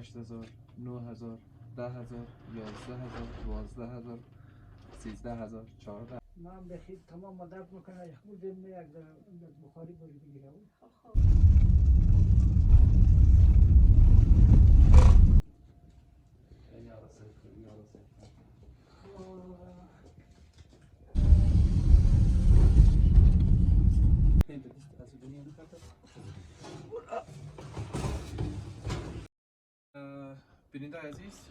8000 9000 10000 11000 12000 13000 14. من بخیر تمام مدد میکنه یک بود می یک بخاری بری بگیره. بیننده عزیز،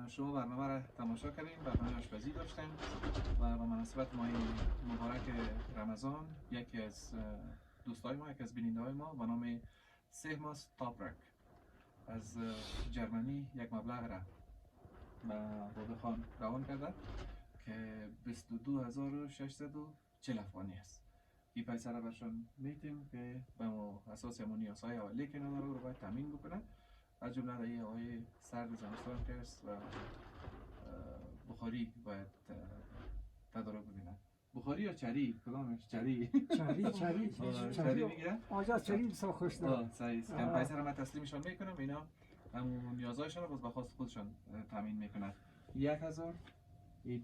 شما برنامه را تماشا کردیم. برنامه آشپزی داشتیم و با مناسبت ماه مبارک رمضان یکی از دوستای ما، یکی از بیننده های ما با نام سهماس تاپرک از جرمنی یک مبلغ را با بخوان روان کرده که 22640 افغانی است. این پیسه را برشان میتیم که به اساس همون نیازهای اولیه که نداره رو باید تامین بکنه، از جمله در این آقای سرد زمستان که است و بخاری باید تدارک ببینن. بخاری یا چری؟ کدامش؟ چری چری میگه؟ آجا چری بسا خوش دارم. صحیح است. که پیسه را من تسلیمشان میکنم، اینا همون نیازهایشان رو باز به خواست خودشان تامین میکنن. 1000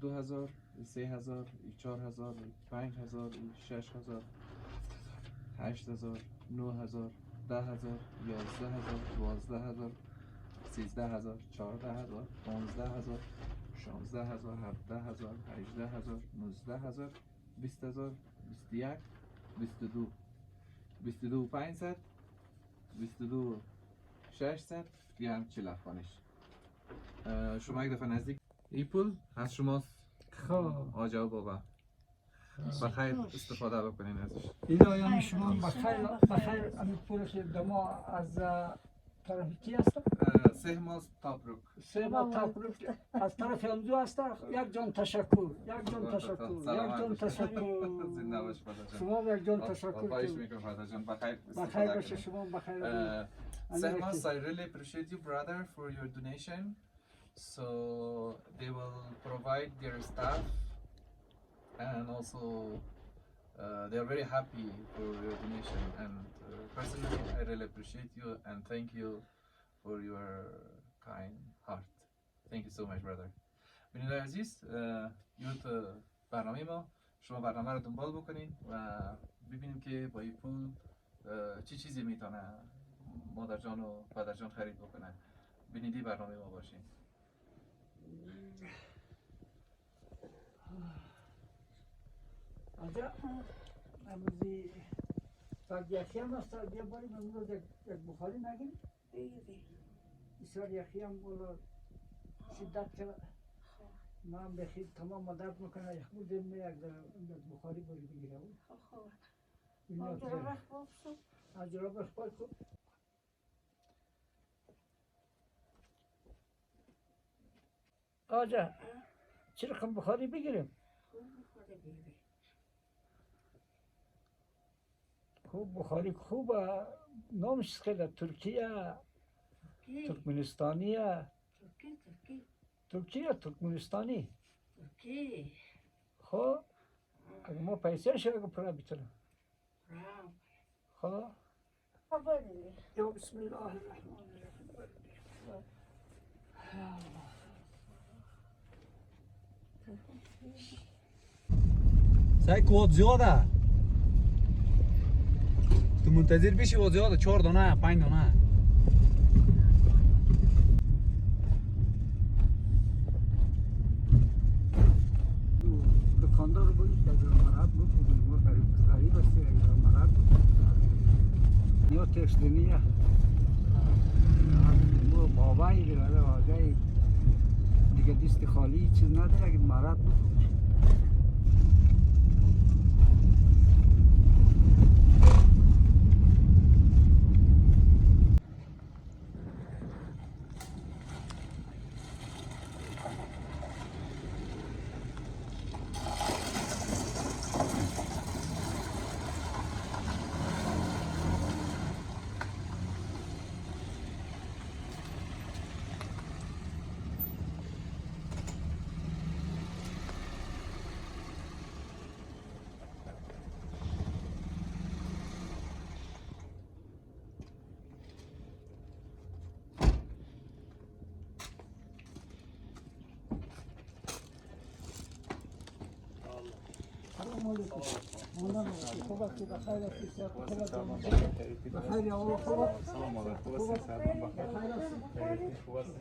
2000 3000 4000 5000 6000 8000 9000 10000 11000 12000 13000 14000 15000 16000 17000 18000 19000 20000 21 22 22500 22600 یه هم 40 افغانیش. شما یک دفعه نزدیک این پول از شماست. خب آجا و بابا بخیر استفاده بکنین ازش. اینا یعنی شما بخیر امی پولش دما از طرف کی هست؟ سهماس تاپروک. سهماس تاپروک از طرف امزو هست. یک جان تشکر، یک جان تشکر، یک جان تشکر. زنده باش فدا شما یک جان تشکر. خواهش میکنم فدا جان، بخیر باشه شما بخیر. Sehmas, I really appreciate you, brother, for your donation. So they will provide their staff, and also they are very happy for your donation. And personally, I really appreciate you and thank you for your kind heart. Thank you so much, brother. بیننده عزیز، یوت برنامه ما، شما برنامه رو دنبال بکنین و ببینیم که با این پول چی چیزی میتونه مادر جان و پدر جان خرید بکنه. بیننده برنامه ما باشین. آجا امروزی ساعت یکی هم است. یه باری امروز یک بخاری نگیم. بسیار یکی هم بالا شدت کرد. من بخیر تمام مدد میکنه یک بود می یک بخاری بری بگیره. از جراب اخبار کن. آجا چی رقم بخاری بگیریم؟ خوب بخاری خوبه. نامش خیلی ترکیه ترکمنستانیه. ترکیه ترکمنستانی. خب اگه ما پیسه شو اگه پرا بیتونم. خب یا بسم الله الرحمن الرحیم. سعی کوات زیاده. تو منتظر بشی و زیاده 4 دانه 5 دانه. دکاندار بود که مراد بود ما قریب است مراد بود. یا تشتنیه. مو بابایی دیگه واجای دیگه دست خالی چیز نداره که مراد بود. السلام عليكم. مولانا خبر كده خير في سياق خبر بخير يا الله خبر. السلام عليكم. خبر بخير.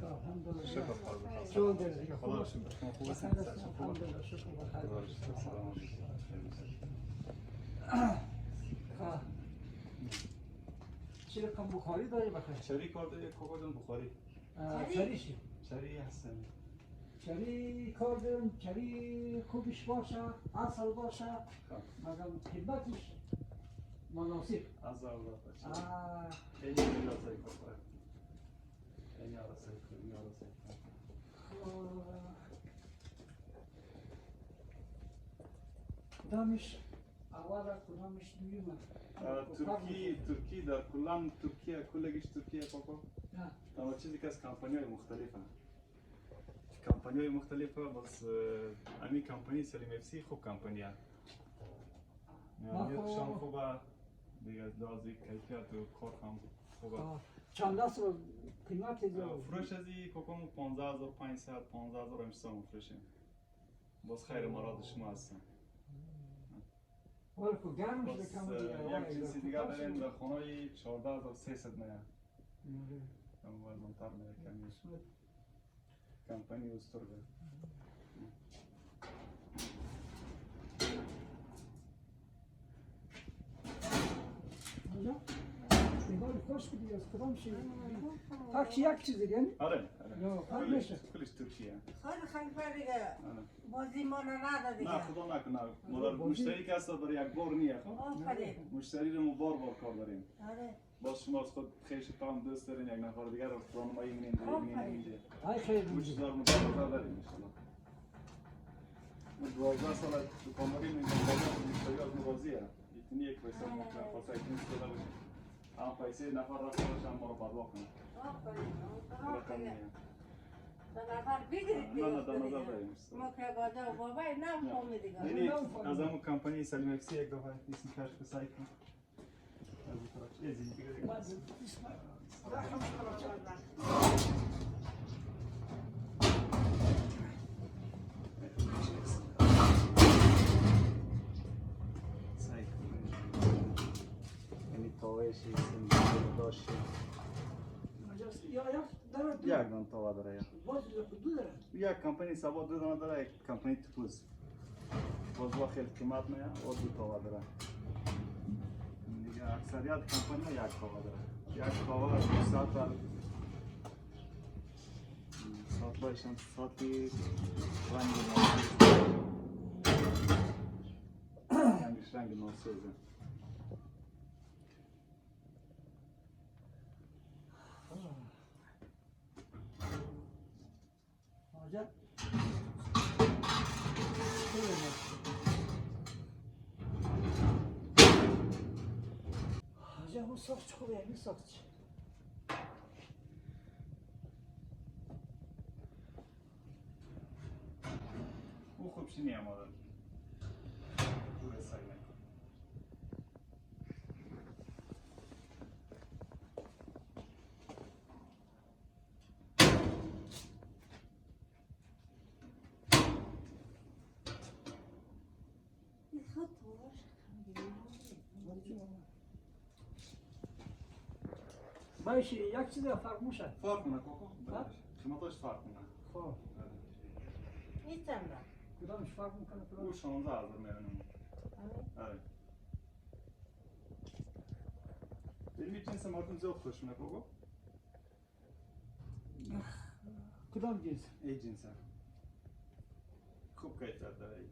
الحمد لله. شكرا حضرتك. شو درجة خدا خبر؟ شکر. خوب هستید؟ الحمد لله شكرا بخير. سلام علیکم. چی رقم بخاری داری بخیر؟ شری کار داری کوکو جان بخاری. چری چی؟ شری هستن. چری کار داریم، چری خوبش باشه، اصل باشه، مگم خدمتش مناسب. از اول تا آه، این میلا سعی کنه. این یارا سعی کنه. یارا سعی کنه. کدامش اول کدامش دویمه؟ ترکی در کلان ترکیه کلگیش ترکیه کوکو. نه. اما چیزی که از کمپانی های مختلفه. کمپانی های مختلفه بس امی کمپانی سلیم اف سی خوب کمپانیه. شام خوبه دیگه لازم کیفیت و کار هم خوبه. چند دست رو قیمت دیگه؟ فروش ازی کوکو 15500 15000 امسال میفروشیم. باز خیر مراد شما هستن. ولی که گرمش بس بکم دیگه. یک چیزی دیگه داریم در خانه 14300 میه. کم وزن تر میه کمیش. کمپانی استرگه. نگاه خوش بدی از کدام شی؟ هرچی یک چیز دیگه یعنی؟ آره یا فرق میشه؟ کلش ترکیه. خیلی فرقه بازی ما نداده نه خدا نکنه مادر مشتری که هست برای یک بار نیه خب آفرین مشتری رو بار کار داریم آره باز شما از خود خیش تام دوست دارین یک نفر دیگر رو راهنمایی می‌کنید می‌بینید های خیر مش میشه. دار متفاوت داریم ان شاء الله 12 سال دکانداری مشتری از موازیه یعنی یک پیسه ممکن خاصه این استفاده بشه هم پیسه نفر رفتنش هم ما رو پرداخت کنه آفرین دو نفر بگیرید نه نه در نظر داریم ما که بادا و بابای نم دیگه یعنی از همون کمپانی سلیم اف سی یک دفعه اسم کشف سایت کن از این طرف از این دیگه سایت یعنی تاویشی سیم داشتی یک دان تاوا داره یک کمپانی سوا دو دانه داره یک کمپانی توپوز باز با خیلی قیمت میه و دو تاوا داره دیگه اکثریت کمپانی یک تاوا داره یک تاوا 200 بر ساعت بایشن ساعتی رنگ ناسوزه حاجت حاجت اون ساخت خوبه یعنی ساخت چی؟ او خوب چی نیم آدم دوره سایی نکن باشه یک چیز فرق میشه. فرق کنه کوکو قیمتاش فرق کنه خب نیستم را کدامش فرق میکنه او کدامش؟ 16000 میرونم آره علمی جنس مردم زیاد خوشونه کوکو کدام جنس؟ ای جنس خوب کیفیت داره ای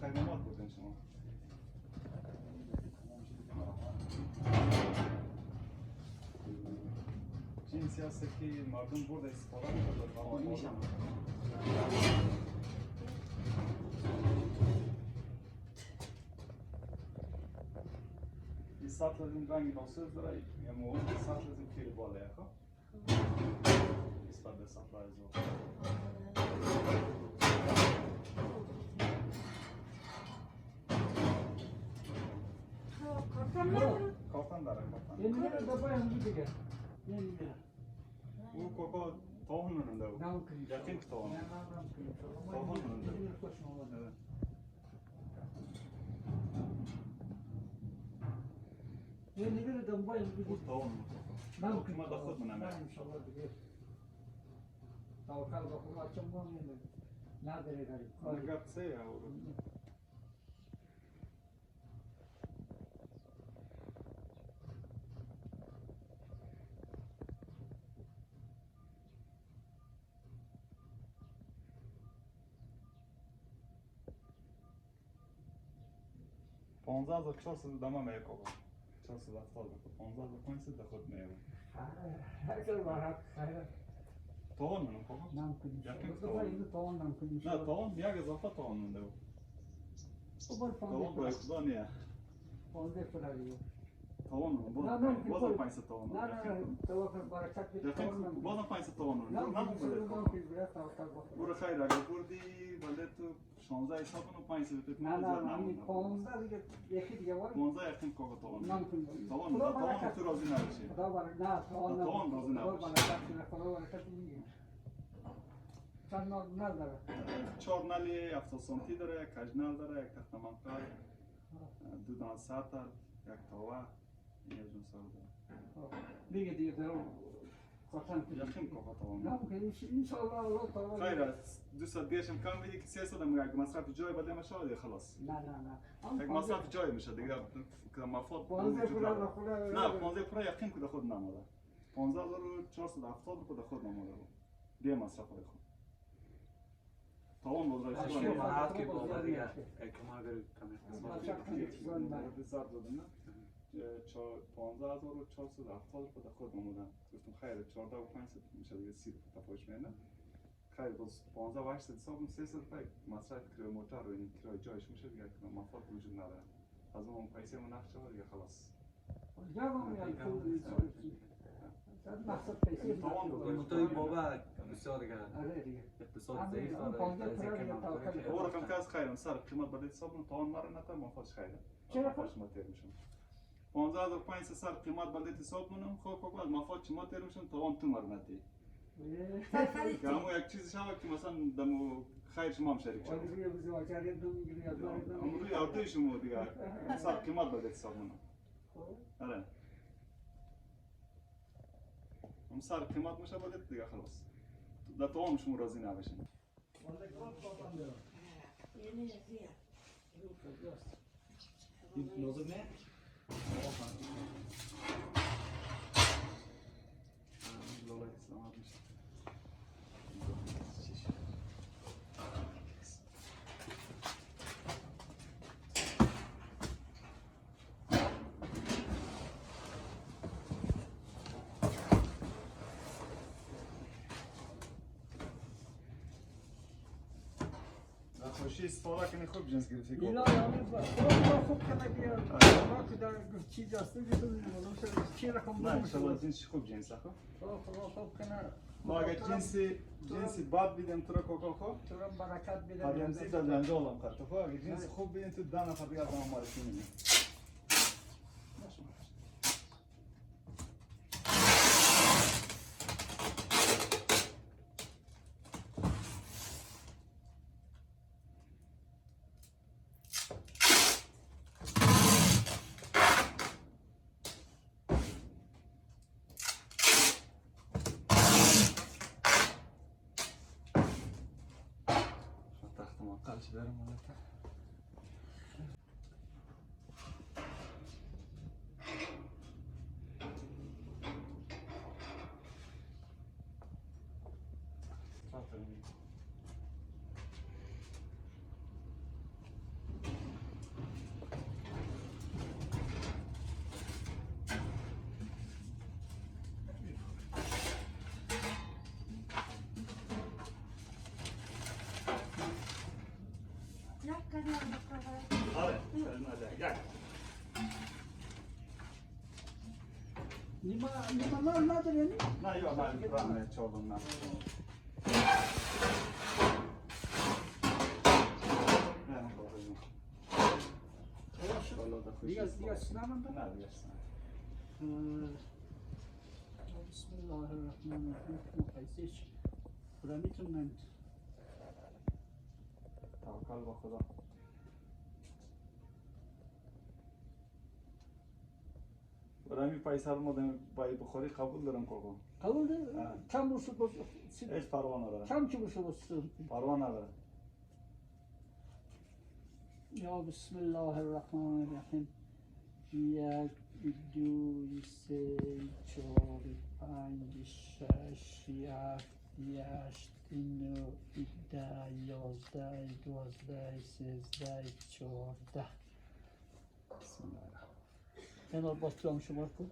خیمانات بودن شما جنسی هست که مردم برده استفاده میکنن این سطل از این رنگ ناسوز داره یا موقع سطل از این خیلی بالایه خب نسبت به سطل از اون Kaftan dara kaftan. Yenileri de bayan gibi gel. Yenileri. Bu koko tohum önünde bu. Nam kıyım. Yakın ki tohum. Ben nam kıyım. Tohum önünde. Yenileri koşma olan. Evet. Yenileri de bayan gibi Bu tohum. nam kıyım. Kuma da khud bana. Ben inşallah bilir. Tavukal bakımı açım var mı yenileri? Nadire garip. Argat se ya o. Ponza za čas dama me kogo. Čas za to. Ponza za konj se da khud ne. Herkes var hak. Hayır. Tohum mu kogo? Nam kıyım. Yakın Bu da tohum. bayan toğun nam kıyım. Na tohum ya ga zafa tohum önünde bu. Bu var Tohum bu fazla. ekda ne? Fazla fırlıyor. Tohum mu? Bu Na, da pańca tohum. Na, tavuk barakat bir toğun nam. Bu da pańca tohum. Nam Nam kıyım. bu Nam da. kıyım. Biraz tavukal bakımı. Bura khayr aga burdi baldetu 16 hesabını pańca bitet Na, ne na, za hani nam. toğunda bir yeki diye var. 15 yakın kogo tohum. Nam kıyım. Tohum da tohum tu rozina bir Da var. Na, toğun nam. Toğun rozina Toğun bir şey. barakat bir toğun barakat bir. Sen nerede? Çornali 70 سانتی داره، یک کجنل داره، یک تخت منقل، دو دانه سطل، یک تاوه، این از اون سال داره. دیگه دارم خواستم که یخیم که خطا نه که انشالله الله تعالی خیر دو ساعت دیگه هم کم بگی که 3 سال هم اگه مصرف جای بده میشه دیگه خلاص. نه نه نه یک مصرف جای میشه دیگه که مفاد 15 پولا خدا نه 15 پولا یقین که خود نماده. 15470 رو خود نماده بود. بیا مصرف خود. Tamam olur. Aşkı rahat gibi oldu ya. Ekma göre kamera. 15470 خود خود نمودن. گفتم خیر 14 و 5 میشه دیگه 30 تا پاش میاد. خیر باز 15 و 8 حساب 300 تا مصرف کرایه موتور و این کرایه جایش میشه دیگه مفاد وجود نداره. از اون پیسه من نقشه دیگه خلاص. جواب میاد مقصد پیسه Motoyu baba بسیار دیگه آره دیگه اقتصاد ضعیف داره. هو رقم كاس خير صار قيمة بديت صابون طون مرة نتا ما فاش خير. چرا؟ فاش ما ترمشون. 15500 صار قيمة بديت صابون خو فوق ما فاش ما ترمشون طون تو مرة نتي. كامو یک چیزی شما که مثلا دمو خیر شما هم شریک شد. دیگه بزواجاری دو میگیری امروز یارده شما دیگه صار قیمت بدیت صابون. آره. هم صار قیمت میشه بدیت دیگه خلاص. در طون شما راضی نباشین. Lozum ne? Lola İslam abi. خوشی استفاده کنی خوب جنس گرفتی اینا کو. یعنی خوب کنه بیار ما که در چیز هستی بیتونیم ولو چی رقم نه داریم انشالله جنس خوب جنس ها. خوب کنه ما اگه جنسی باد بیدیم تو را کوکا خو. تو را برکت بده آدمسی تا جنجال هم کرد. تو اگه جنس خوب بیدیم تو دانه خبری از ما معرفی می‌کنی. تخت ما قلش برم مالتا. آره گل نیما نداری یعنی؟ نه یا من برام چالون نه نه بالا دیگه سنم دارم؟ نه دیگه سنم. بسم الله الرحمن الرحیم. مقایسش خدا میتونم توکل با خدا. برای می پیسه رو ما باید بخوری قبول دارم کاکا. قبول داره؟ کم بوشه هیچ پروا نداره. کم چی بوشه پروا نداره. یا بسم الله الرحمن الرحیم. 1 2 3 4 5 6 7 8 9 10 11 12 13 14. بسم الله الرحمن. اینا باز تو هم شمار کن.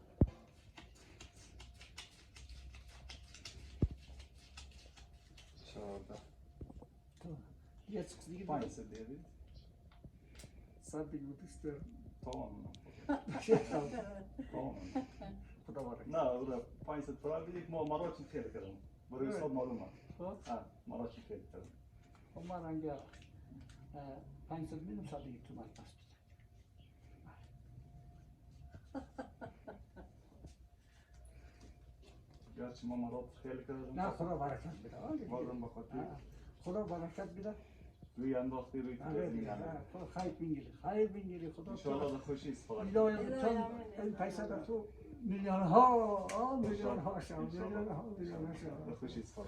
یه چیز دیگه پنج سه دیدید؟ صد دیگه دوست دارم. تمام. خدا بارک. نه برای پنج سه فرار دیدید ما مراچی خیلی کردم. برای حساب معلومه. مراچی خیلی کردم. خب من رنگه 500 میدم صد دیگه تو من پس گرچه ما مرات خیلی کردم. نه خدا برکت بده. بازم بخاطر خدا برکت بده. روی انداختی روی زمین خیر بینگیری خدا انشاءالله خوشی است فقط. الهی این پیسه در تو میلیون ها شد. خوشی است فقط.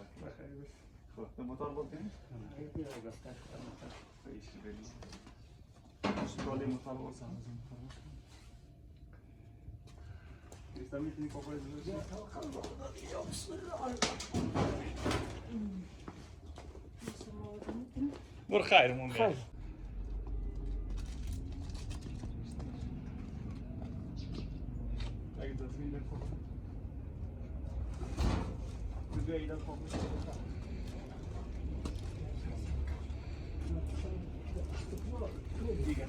خب تو موتور بودیم؟ خیلی بلی. اشترالی موتور بودم. ایستا میتونی کافای زنوشی؟ بر خیرمون بیاد. اگه تصمیم نکنم بگه ایدان خواب دیگه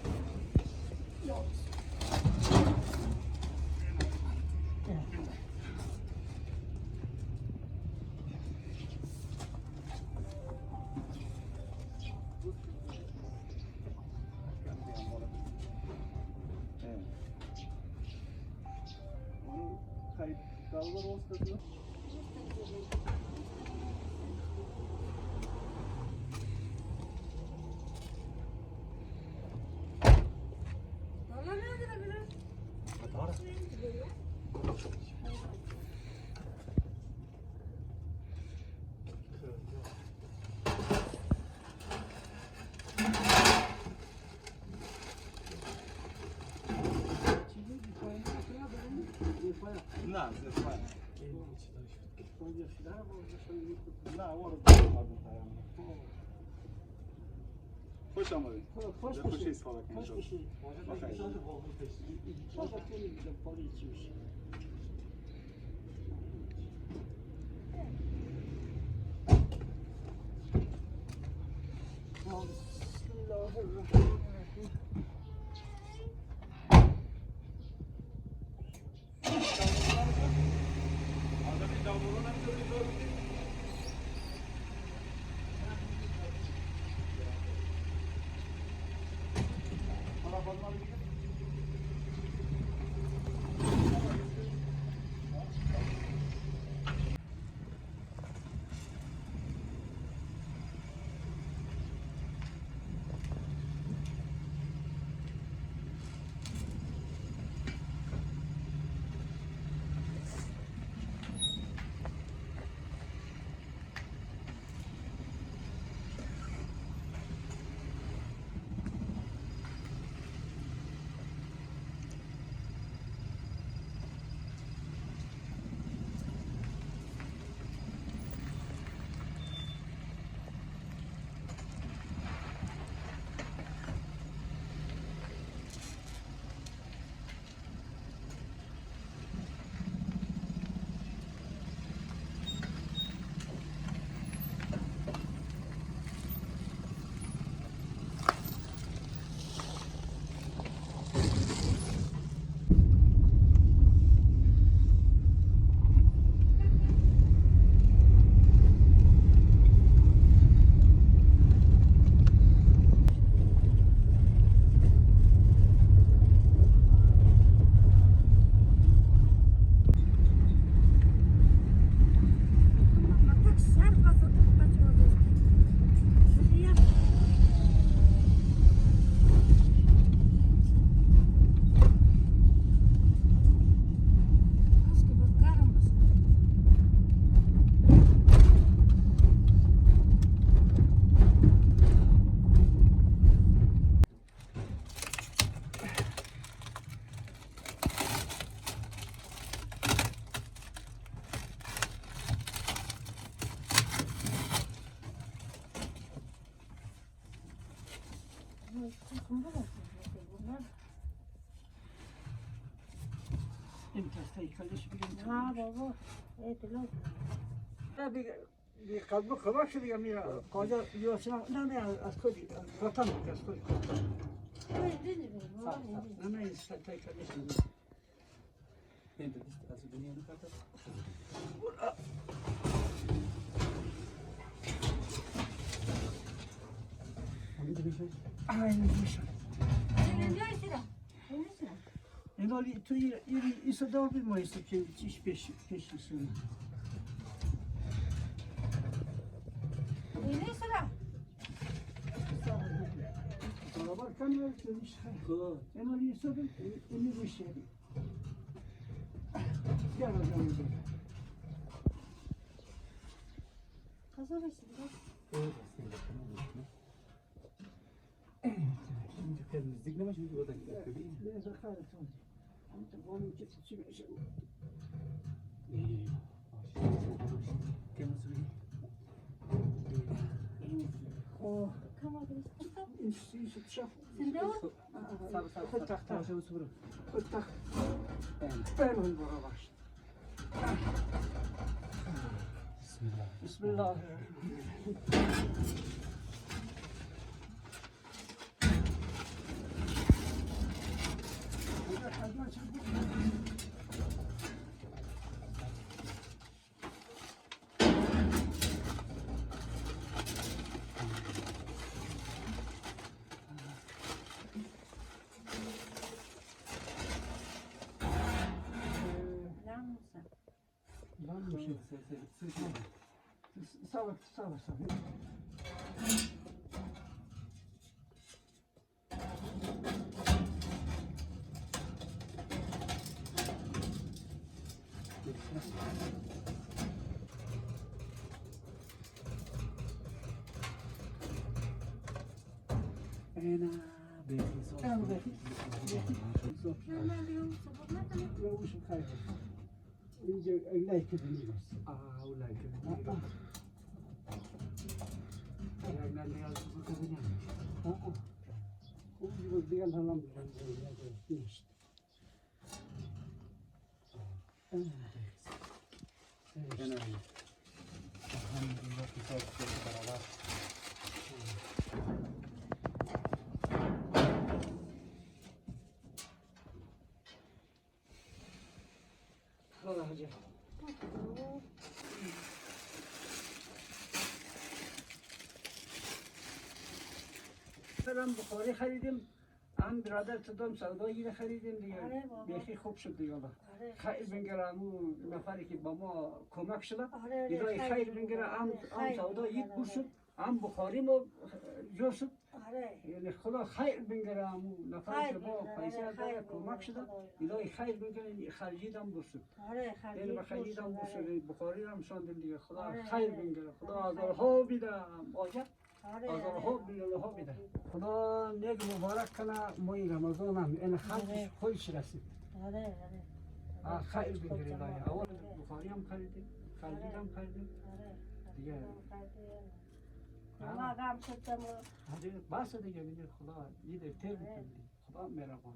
نه زفایر نه وارد خوش آمدید. خوش باشید. خوش باشید. این تسته کلش بگیم نه بابا اطلاع بی قلب خبر شد دیگه میره قاجا یاسم نه از خودی رفتم از خودی نه این تسته کلش بگیم این میشه این حالی توی ایسا دار بید ما ایسا که چیش پیش سونه برابر کنی ولی که میشه این حالی ایسا بید اینی میشه بیا را جمعی بید لیزا خیلیتون انت قومی کسی چی میشه این سیشه تشاف خود تخت خود تخت بینون برا باش بسم الله Sağ ol. اینجا اگلای که دنیست اولای که دنیست اگلای نیاز بود که دنیست خوبی بود دیگه الان نیست خدا حاجه سلام بخاری خریدیم هم برادر تدام سودایی خریدیم دیگه بیخی خوب شد دیگه خیلی بنگره همون نفری که با ما کمک شده ایرای خیلی بنگره هم سودایی بود شد هم بخاری ما جور شد یعنی خدا خیر بنگره همون نفری که با پیسه داره کمک شده ایرای خیر بنگره خرجید هم بود شد یعنی بخرجید هم بود شد بخاری هم شاندیم دیگه خدا خیر بنگره خدا آزارها بیده آجب آزارها بیده خدا نیک مبارک کنه مای رمضان هم این خرجش خودش رسید خیر بنگره داره اول بخاری هم خریدیم خرجید هم خریدیم دیگه بس دیگه خدا یه تیر میکنه خدا مهربان